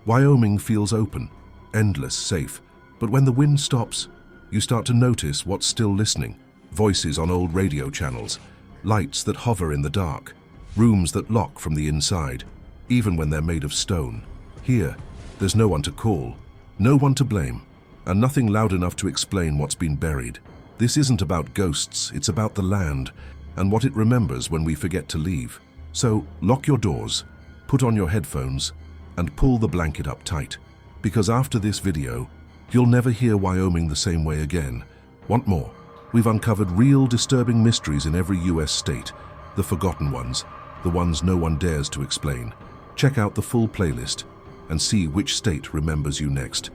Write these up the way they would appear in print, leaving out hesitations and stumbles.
Wyoming feels open, endless, safe. But when the wind stops, you start to notice what's still listening. Voices on old radio channels, lights that hover in the dark, rooms that lock from the inside, even when they're made of stone. Here, there's no one to call, no one to blame, and nothing loud enough to explain what's been buried. This isn't about ghosts, it's about the land and what it remembers when we forget to leave. So lock your doors, put on your headphones, and pull the blanket up tight. Because after this video, you'll never hear Wyoming the same way again. Want more? We've uncovered real disturbing mysteries in every US state, the forgotten ones, the ones no one dares to explain. Check out the full playlist and see which state remembers you next.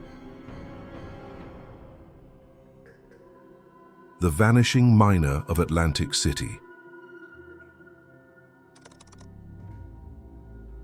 The Vanishing Miner of Atlantic City.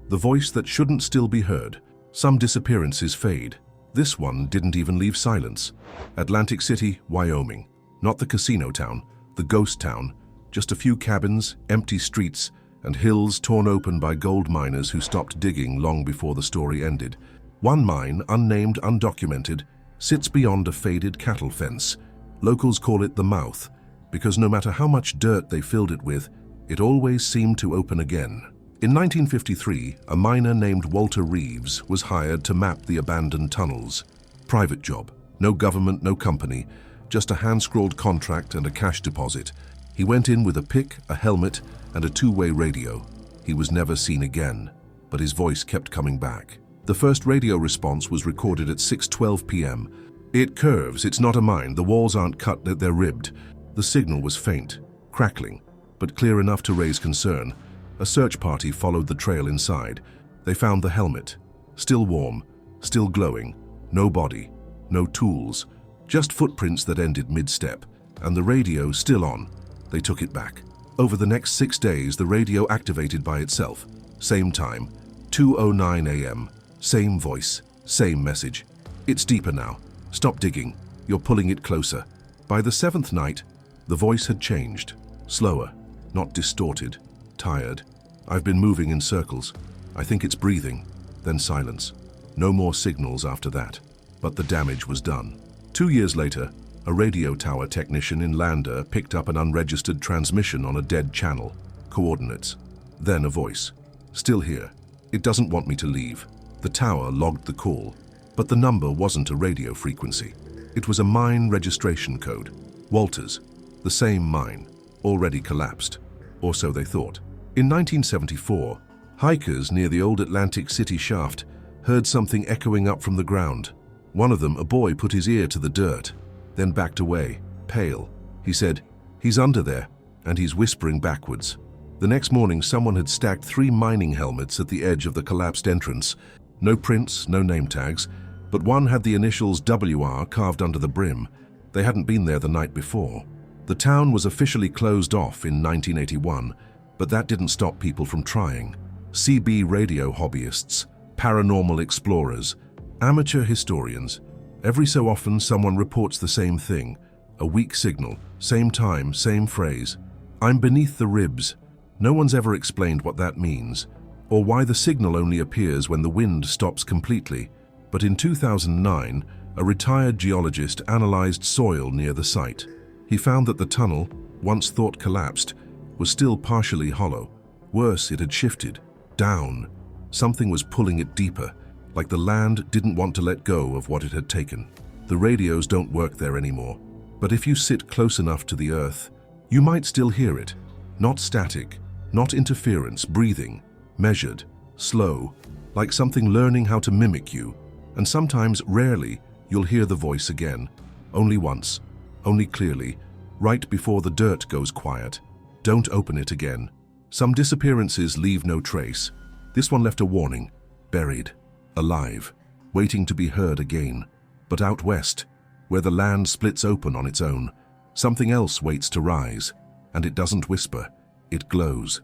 The voice that shouldn't still be heard. Some disappearances fade. This one didn't even leave silence. Atlantic City, Wyoming. Not the casino town, the ghost town. Just a few cabins, empty streets, and hills torn open by gold miners who stopped digging long before the story ended. One mine, unnamed, undocumented, sits beyond a faded cattle fence. Locals call it the Mouth, because no matter how much dirt they filled it with, it always seemed to open again. In 1953, a miner named Walter Reeves was hired to map the abandoned tunnels. Private job, no government, no company, just a hand-scrawled contract and a cash deposit. He went in with a pick, a helmet, and a two-way radio. He was never seen again, but his voice kept coming back. The first radio response was recorded at 6:12 p.m. It curves, it's not a mine, the walls aren't cut, they're ribbed. The signal was faint, crackling, but clear enough to raise concern. A search party followed the trail inside. They found the helmet, still warm, still glowing, no body, no tools, just footprints that ended mid-step, and the radio still on. They took it back. Over the next 6 days, the radio activated by itself. Same time, 2:09 a.m., same voice, same message. It's deeper now. Stop digging. You're pulling it closer. By the 7th night, the voice had changed. Slower, not distorted. Tired. I've been moving in circles. I think it's breathing. Then silence. No more signals after that. But the damage was done. 2 years later, a radio tower technician in Lander picked up an unregistered transmission on a dead channel. Coordinates. Then a voice. Still here. It doesn't want me to leave. The tower logged the call. But the number wasn't a radio frequency. It was a mine registration code. Walters. The same mine. Already collapsed. Or so they thought. In 1974, hikers near the old Atlantic City shaft heard something echoing up from the ground. One of them, a boy, put his ear to the dirt, then backed away, pale. He said, "He's under there," and he's whispering backwards. The next morning, someone had stacked 3 mining helmets at the edge of the collapsed entrance. No prints, no name tags, but one had the initials WR carved under the brim. They hadn't been there the night before. The town was officially closed off in 1981, but that didn't stop people from trying. CB radio hobbyists, paranormal explorers, amateur historians. Every so often someone reports the same thing, a weak signal, same time, same phrase. "I'm beneath the ribs." No one's ever explained what that means, or why the signal only appears when the wind stops completely. But in 2009, a retired geologist analyzed soil near the site. He found that the tunnel, once thought collapsed, was still partially hollow. Worse, it had shifted, down. Something was pulling it deeper, like the land didn't want to let go of what it had taken. The radios don't work there anymore, but if you sit close enough to the earth, you might still hear it. Not static, not interference, breathing, measured, slow, like something learning how to mimic you. And sometimes, rarely, you'll hear the voice again. Only once, only clearly, right before the dirt goes quiet. Don't open it again. Some disappearances leave no trace. This one left a warning. Buried. Alive. Waiting to be heard again. But out west, where the land splits open on its own, something else waits to rise. And it doesn't whisper. It glows.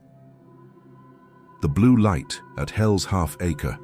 The blue light at Hell's Halfacre.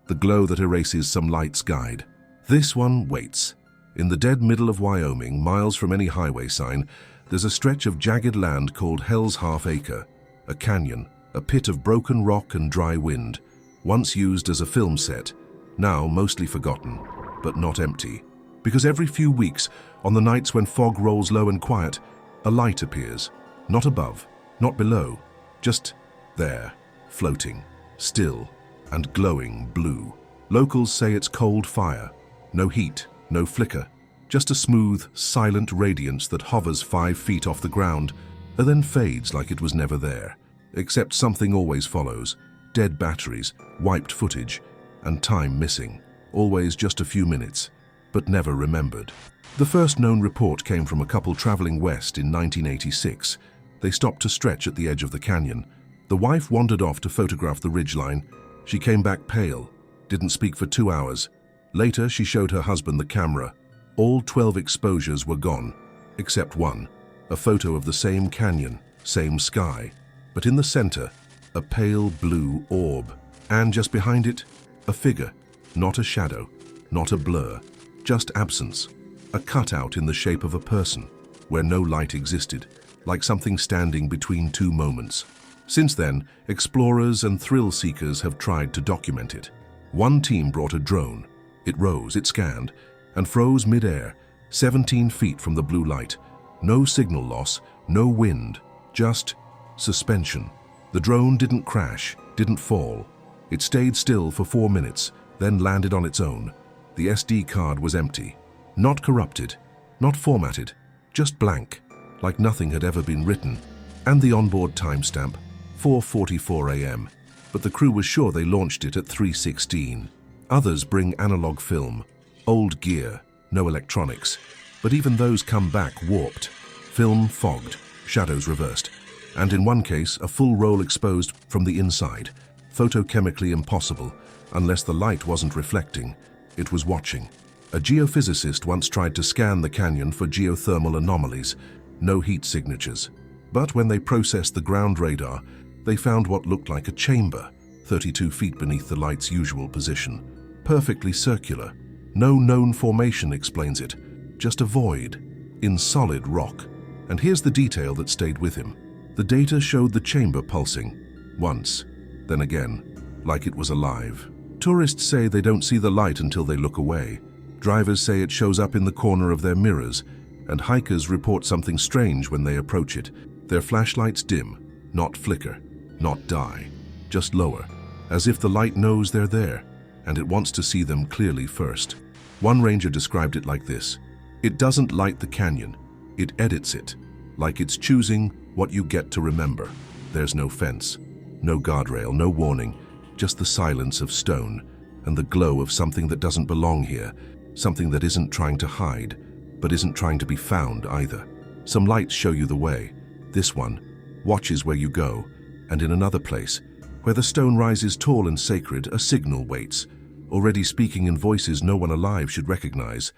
The glow that erases some light's guide. This one waits. In the dead middle of Wyoming, miles from any highway sign, there's a stretch of jagged land called Hell's Halfacre. A canyon, a pit of broken rock and dry wind, once used as a film set, now mostly forgotten, but not empty. Because every few weeks, on the nights when fog rolls low and quiet, a light appears, not above, not below, just there, floating, still, and glowing blue. Locals say it's cold fire, no heat, no flicker, just a smooth, silent radiance that hovers 5 feet off the ground and then fades like it was never there. Except something always follows: dead batteries, wiped footage, and time missing. Always just a few minutes, but never remembered. The first known report came from a couple traveling west in 1986. They stopped to stretch at the edge of the canyon. The wife wandered off to photograph the ridgeline. She came back pale, didn't speak for 2 hours. Later, she showed her husband the camera. All 12 exposures were gone, except one, a photo of the same canyon, same sky, but in the center, a pale blue orb, and just behind it, a figure, not a shadow, not a blur, just absence, a cutout in the shape of a person, where no light existed, like something standing between 2 moments. Since then, explorers and thrill seekers have tried to document it. One team brought a drone. It rose, it scanned, and froze mid-air, 17 feet from the blue light. No signal loss, no wind, just suspension. The drone didn't crash, didn't fall. It stayed still for 4 minutes, then landed on its own. The SD card was empty. Not corrupted, not formatted, just blank, like nothing had ever been written. And the onboard timestamp, 4:44 a.m. But the crew was sure they launched it at 3:16. Others bring analog film, old gear, no electronics. But even those come back warped, film fogged, shadows reversed, and in one case, a full roll exposed from the inside. Photochemically impossible, unless the light wasn't reflecting, it was watching. A geophysicist once tried to scan the canyon for geothermal anomalies, no heat signatures. But when they processed the ground radar, they found what looked like a chamber, 32 feet beneath the light's usual position. Perfectly circular. No known formation explains it, just a void, in solid rock. And here's the detail that stayed with him. The data showed the chamber pulsing, once, then again, like it was alive. Tourists say they don't see the light until they look away. Drivers say it shows up in the corner of their mirrors, and hikers report something strange when they approach it. Their flashlights dim, not flicker, not die, just lower, as if the light knows they're there, and it wants to see them clearly first. One ranger described it like this: it doesn't light the canyon, it edits it, like it's choosing what you get to remember. There's no fence, no guardrail, no warning, just the silence of stone and the glow of something that doesn't belong here, something that isn't trying to hide, but isn't trying to be found either. Some lights show you the way. This one watches where you go, and in another place, where the stone rises tall and sacred, a signal waits, already speaking in voices no one alive should recognize.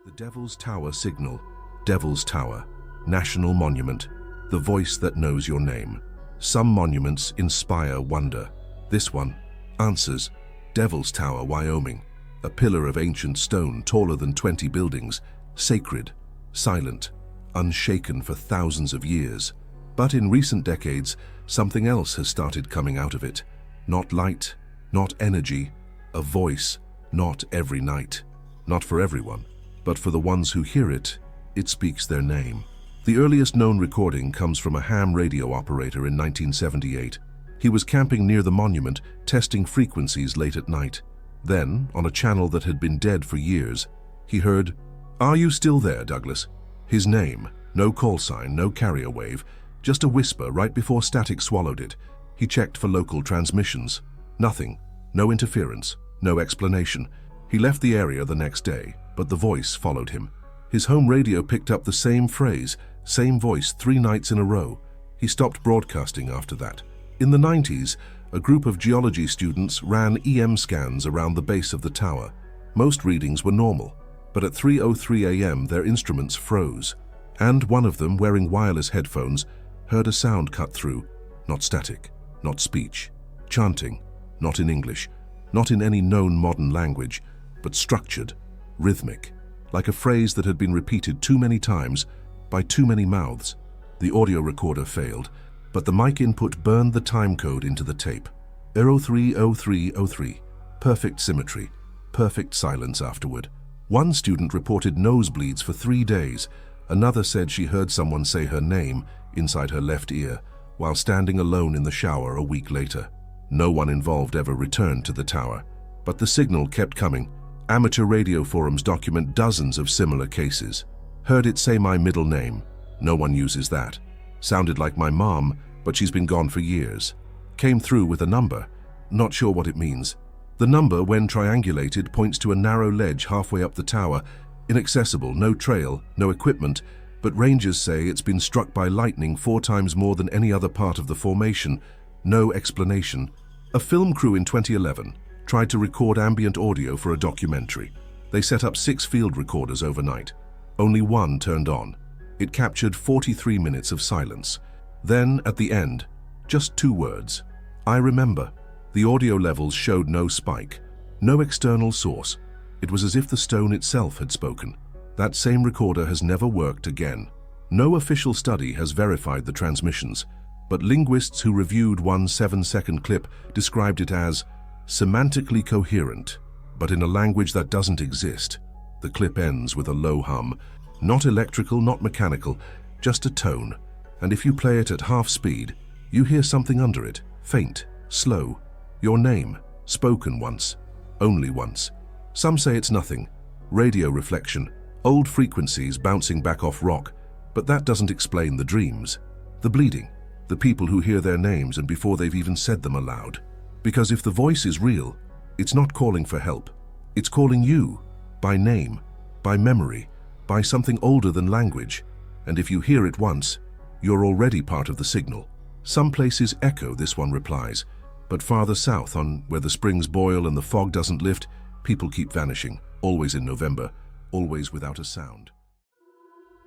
The Devil's Tower signal, Devil's Tower, national monument, the voice that knows your name. Some monuments inspire wonder. This one answers, Devil's Tower, Wyoming, a pillar of ancient stone taller than 20 buildings, sacred, silent, unshaken for thousands of years. But in recent decades, something else has started coming out of it. Not light, not energy, a voice, not every night. Not for everyone, but for the ones who hear it, it speaks their name. The earliest known recording comes from a ham radio operator in 1978. He was camping near the monument, testing frequencies late at night. Then, on a channel that had been dead for years, he heard, "Are you still there, Douglas?" His name, no call sign, no carrier wave, just a whisper right before static swallowed it. He checked for local transmissions. Nothing, no interference, no explanation. He left the area the next day, but the voice followed him. His home radio picked up the same phrase, same voice 3 nights in a row. He stopped broadcasting after that. In the 90s, a group of geology students ran EM scans around the base of the tower. Most readings were normal, but at 3:03 a.m. their instruments froze, and one of them, wearing wireless headphones, heard a sound cut through, not static, not speech, chanting, not in English, not in any known modern language, but structured, rhythmic, like a phrase that had been repeated too many times by too many mouths. The audio recorder failed, but the mic input burned the time code into the tape. 030303. Perfect symmetry. Perfect silence afterward. One student reported nosebleeds for 3 days. Another said she heard someone say her name inside her left ear while standing alone in the shower a week later. No one involved ever returned to the tower, but the signal kept coming. Amateur radio forums document dozens of similar cases. Heard it say my middle name. No one uses that. Sounded like my mom, but she's been gone for years. Came through with a number. Not sure what it means. The number, when triangulated, points to a narrow ledge halfway up the tower. Inaccessible, no trail, no equipment, but rangers say it's been struck by lightning 4 times more than any other part of the formation. No explanation. A film crew in 2011 tried to record ambient audio for a documentary. They set up 6 field recorders overnight. Only one turned on. It captured 43 minutes of silence. Then, at the end, just 2 words. I remember. The audio levels showed no spike, no external source. It was as if the stone itself had spoken. That same recorder has never worked again. No official study has verified the transmissions, but linguists who reviewed one 7-second clip described it as semantically coherent, but in a language that doesn't exist. The clip ends with a low hum, not electrical, not mechanical, just a tone. And if you play it at half speed, you hear something under it, faint, slow. Your name, spoken once, only once. Some say it's nothing, radio reflection, old frequencies bouncing back off rock, but that doesn't explain the dreams, the bleeding, the people who hear their names and before they've even said them aloud. Because if the voice is real, it's not calling for help. It's calling you, by name, by memory, by something older than language. And if you hear it once, you're already part of the signal. Some places echo, this one replies. But farther south, on where the springs boil and the fog doesn't lift, people keep vanishing, always in November, always without a sound.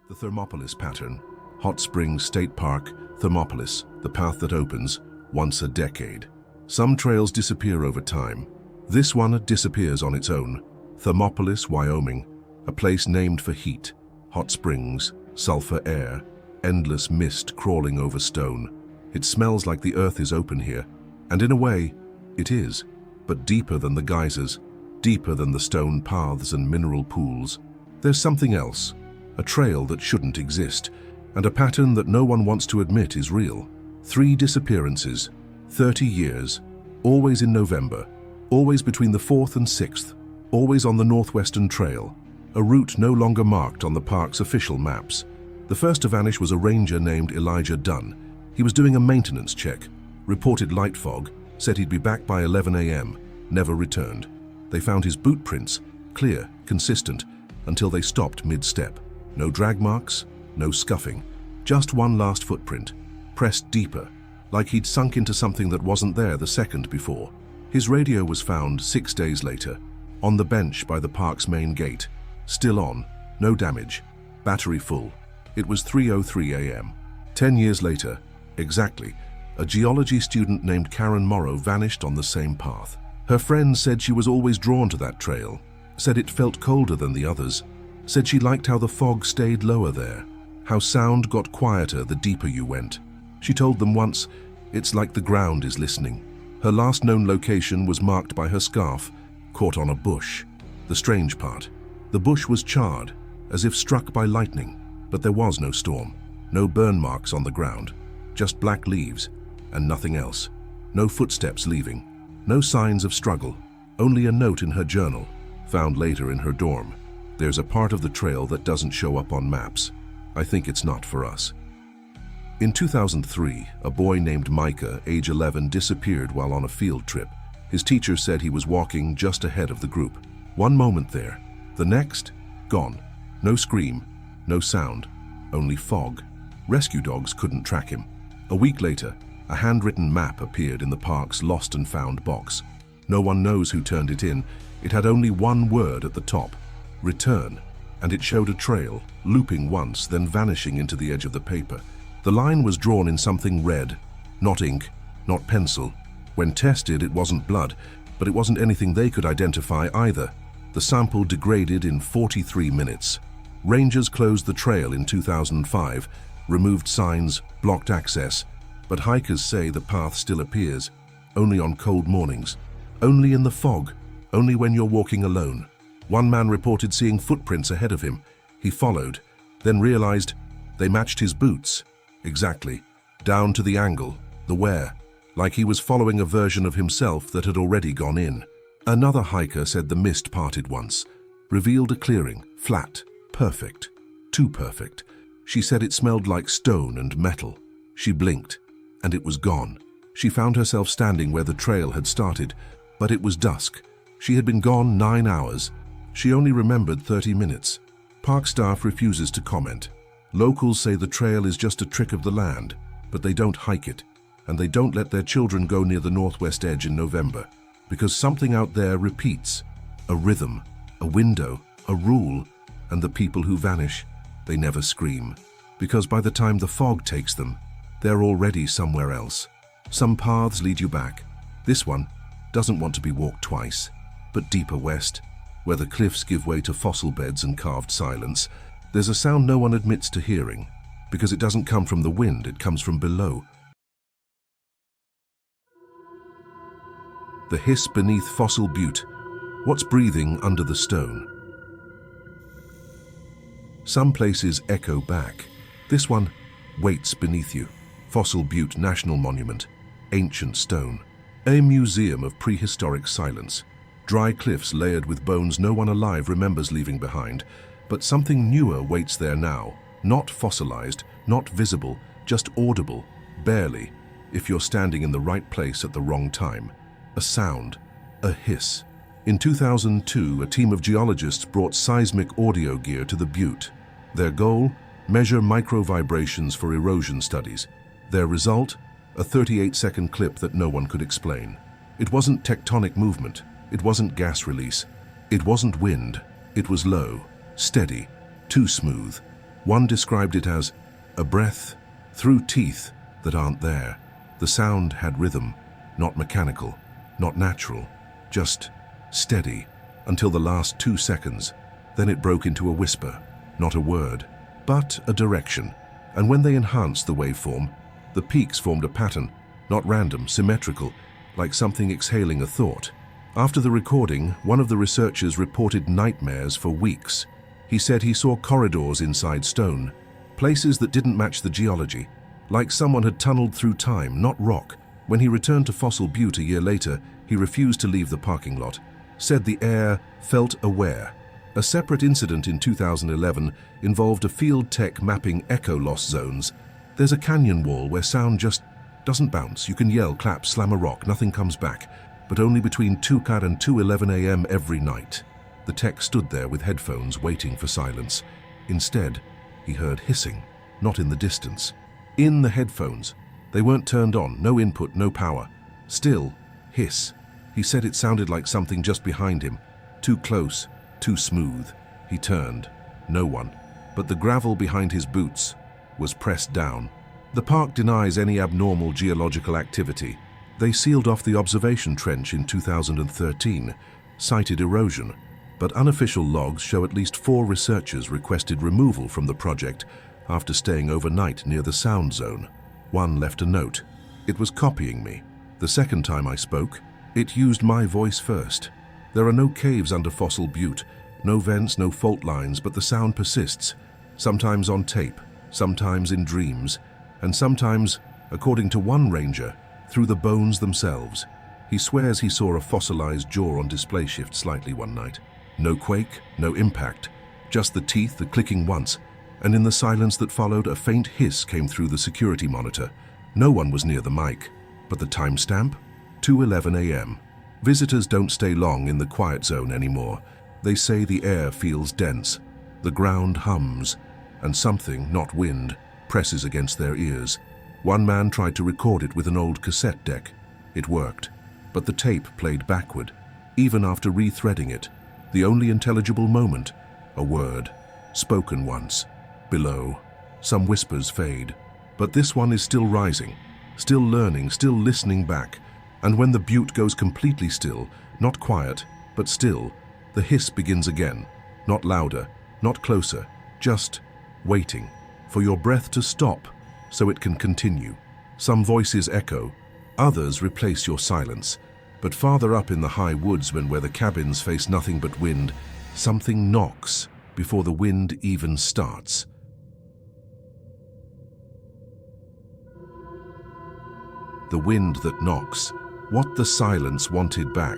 The Thermopolis pattern. Hot Springs State Park, Thermopolis, the path that opens, once a decade. Some trails disappear over time. This one disappears on its own. Thermopolis, Wyoming, a place named for heat, hot springs, sulfur air, endless mist crawling over stone. It smells like the earth is open here. And in a way, it is, but deeper than the geysers, deeper than the stone paths and mineral pools. There's something else, a trail that shouldn't exist, and a pattern that no one wants to admit is real. 3 disappearances, 30 years, always in November, always between the 4th and 6th, always on the Northwestern Trail, a route no longer marked on the park's official maps. The first to vanish was a ranger named Elijah Dunn. He was doing a maintenance check, reported light fog, said he'd be back by 11 a.m., never returned. They found his boot prints, clear, consistent, until they stopped mid-step. No drag marks, no scuffing, just one last footprint, pressed deeper, like he'd sunk into something that wasn't there the second before. His radio was found 6 days later, on the bench by the park's main gate, still on, no damage, battery full. It was 3:03 a.m. 10 years later, exactly, a geology student named Karen Morrow vanished on the same path. Her friends said she was always drawn to that trail, said it felt colder than the others, said she liked how the fog stayed lower there, how sound got quieter the deeper you went. She told them once, it's like the ground is listening. Her last known location was marked by her scarf, caught on a bush. The strange part, the bush was charred, as if struck by lightning, but there was no storm, no burn marks on the ground, just black leaves, and nothing else. No footsteps leaving, no signs of struggle, only a note in her journal, found later in her dorm. There's a part of the trail that doesn't show up on maps. I think it's not for us. In 2003, a boy named Micah, age 11, disappeared while on a field trip. His teacher said he was walking just ahead of the group. One moment there, the next, gone. No scream, no sound, only fog. Rescue dogs couldn't track him. A week later, a handwritten map appeared in the park's lost and found box. No one knows who turned it in. It had only one word at the top, return, and it showed a trail, looping once, then vanishing into the edge of the paper. The line was drawn in something red, not ink, not pencil. When tested, it wasn't blood, but it wasn't anything they could identify either. The sample degraded in 43 minutes. Rangers closed the trail in 2005, removed signs, blocked access, But hikers say the path still appears, only on cold mornings, only in the fog, only when you're walking alone. One man reported seeing footprints ahead of him. He followed, then realized they matched his boots. Exactly, down to the angle, the wear, like he was following a version of himself that had already gone in. Another hiker said the mist parted once, revealed a clearing, flat, perfect, too perfect. She said it smelled like stone and metal. She blinked, and it was gone. She found herself standing where the trail had started, but it was dusk. She had been gone 9 hours. She only remembered 30 minutes. Park staff refuses to comment. Locals say the trail is just a trick of the land, but they don't hike it, and they don't let their children go near the northwest edge in November, because something out there repeats. A rhythm, a window, a rule, and the people who vanish, they never scream, because by the time the fog takes them, they're already somewhere else. Some paths lead you back. This one doesn't want to be walked twice, but deeper west, where the cliffs give way to fossil beds and carved silence, there's a sound no one admits to hearing, because it doesn't come from the wind, it comes from below. The hiss beneath Fossil Butte. What's breathing under the stone? Some places echo back. This one waits beneath you. Fossil Butte National Monument. Ancient stone. A museum of prehistoric silence. Dry cliffs layered with bones no one alive remembers leaving behind. But something newer waits there now. Not fossilized, not visible, just audible, barely, if you're standing in the right place at the wrong time. A sound, a hiss. In 2002, a team of geologists brought seismic audio gear to the butte. Their goal? Measure micro-vibrations for erosion studies. Their result? A 38-second clip that no one could explain. It wasn't tectonic movement. It wasn't gas release. It wasn't wind. It was low, steady, too smooth. One described it as a breath through teeth that aren't there. The sound had rhythm, not mechanical, not natural, just steady until the last 2 seconds. Then it broke into a whisper, not a word, but a direction. And when they enhanced the waveform, the peaks formed a pattern, not random, symmetrical, like something exhaling a thought. After the recording, one of the researchers reported nightmares for weeks. He said he saw corridors inside stone, places that didn't match the geology, like someone had tunneled through time, not rock. When he returned to Fossil Butte a year later, he refused to leave the parking lot, said the air felt aware. A separate incident in 2011 involved a field tech mapping echo loss zones. There's a canyon wall where sound just doesn't bounce. You can yell, clap, slam a rock, nothing comes back, but only between 2:00 and 2:11 a.m. every night. The tech stood there with headphones waiting for silence. Instead, he heard hissing, not in the distance. In the headphones. They weren't turned on, no input, no power. Still, hiss. He said it sounded like something just behind him. Too close, too smooth. He turned. No one. But the gravel behind his boots was pressed down. The park denies any abnormal geological activity. They sealed off the observation trench in 2013, cited erosion. But unofficial logs show at least 4 researchers requested removal from the project after staying overnight near the sound zone. One left a note. It was copying me. The second time I spoke, it used my voice first. There are no caves under Fossil Butte, no vents, no fault lines, but the sound persists, sometimes on tape, sometimes in dreams, and sometimes, according to one ranger, through the bones themselves. He swears he saw a fossilized jaw on display shift slightly one night. No quake, no impact, just the teeth, the clicking once, and in the silence that followed, a faint hiss came through the security monitor. No one was near the mic, but the timestamp? 2:11 a.m. Visitors don't stay long in the quiet zone anymore. They say the air feels dense, the ground hums, and something, not wind, presses against their ears. One man tried to record it with an old cassette deck. It worked, but the tape played backward, even after rethreading it. The only intelligible moment, a word, spoken once. Below, some whispers fade, but this one is still rising, still learning, still listening back. And when the butte goes completely still, not quiet, but still, the hiss begins again, not louder, not closer, just waiting for your breath to stop so it can continue. Some voices echo, others replace your silence. But farther up in the high woods, where the cabins face nothing but wind, something knocks before the wind even starts. The wind that knocks, what the silence wanted back.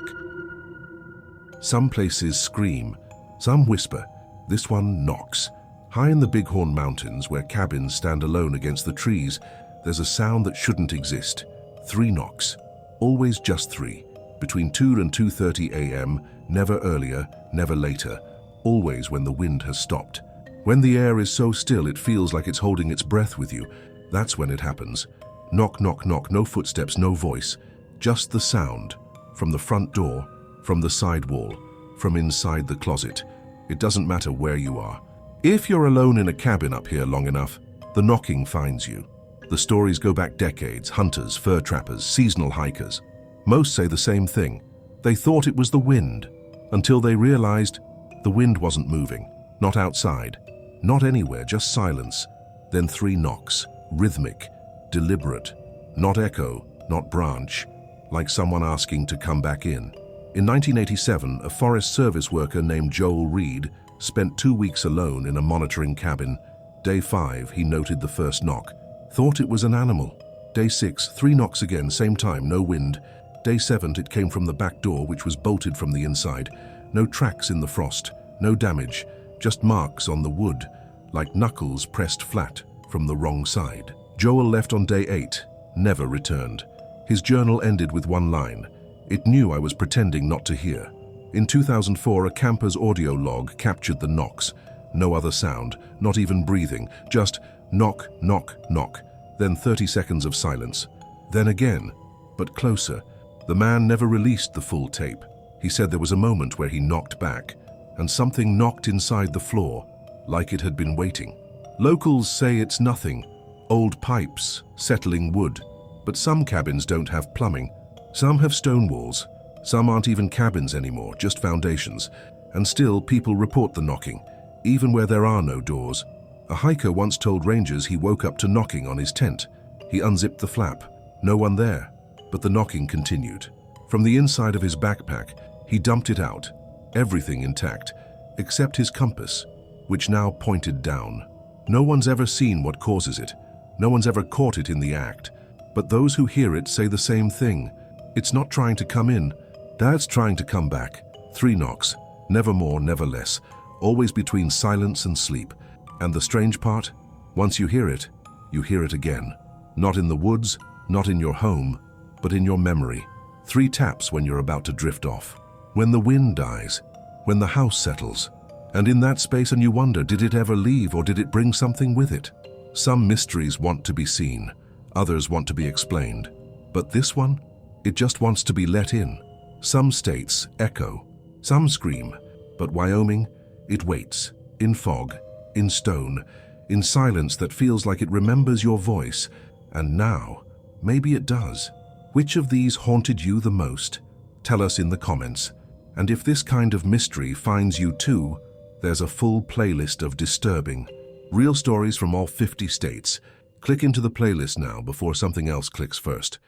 Some places scream, some whisper. This one knocks. High in the Bighorn Mountains, where cabins stand alone against the trees, there's a sound that shouldn't exist. 3 knocks. Always just 3. Between 2 and 2:30 a.m., never earlier, never later. Always when the wind has stopped. When the air is so still it feels like it's holding its breath with you, that's when it happens. Knock, knock, knock, no footsteps, no voice. Just the sound. From the front door, from the side wall, from inside the closet. It doesn't matter where you are. If you're alone in a cabin up here long enough, the knocking finds you. The stories go back decades. Hunters, fur trappers, seasonal hikers. Most say the same thing. They thought it was the wind, until they realized the wind wasn't moving. Not outside, not anywhere, just silence. Then 3 knocks, rhythmic, deliberate, not echo, not branch, like someone asking to come back in. In 1987, a Forest Service worker named Joel Reed spent 2 weeks alone in a monitoring cabin. Day 5, he noted the first knock. Thought it was an animal. Day 6, 3 knocks again, same time, no wind. Day 7, it came from the back door, which was bolted from the inside. No tracks in the frost, no damage, just marks on the wood, like knuckles pressed flat from the wrong side. Joel left on day 8, never returned. His journal ended with one line: "It knew I was pretending not to hear." In 2004, a camper's audio log captured the knocks. No other sound, not even breathing, just knock, knock, knock. Then 30 seconds of silence. Then again, but closer. The man never released the full tape. He said there was a moment where he knocked back, and something knocked inside the floor, like it had been waiting. Locals say it's nothing. Old pipes, settling wood. But some cabins don't have plumbing. Some have stone walls. Some aren't even cabins anymore, just foundations. And still, people report the knocking, even where there are no doors. A hiker once told rangers he woke up to knocking on his tent. He unzipped the flap. No one there. But the knocking continued. From the inside of his backpack, he dumped it out. Everything intact, except his compass, which now pointed down. No one's ever seen what causes it. No one's ever caught it in the act. But those who hear it say the same thing. It's not trying to come in. That's trying to come back. 3 knocks. Never more, never less. Always between silence and sleep. And the strange part? Once you hear it again. Not in the woods, not in your home, but in your memory. 3 taps when you're about to drift off. When the wind dies. When the house settles. And in that space, and you wonder, did it ever leave, or did it bring something with it? Some mysteries want to be seen. Others want to be explained. But this one? It just wants to be let in. Some states echo. Some scream. But Wyoming, it waits. In fog. In stone. In silence that feels like it remembers your voice. And now, maybe it does. Which of these haunted you the most? Tell us in the comments. And if this kind of mystery finds you too, there's a full playlist of disturbing, real stories from all 50 states. Click into the playlist now before something else clicks first.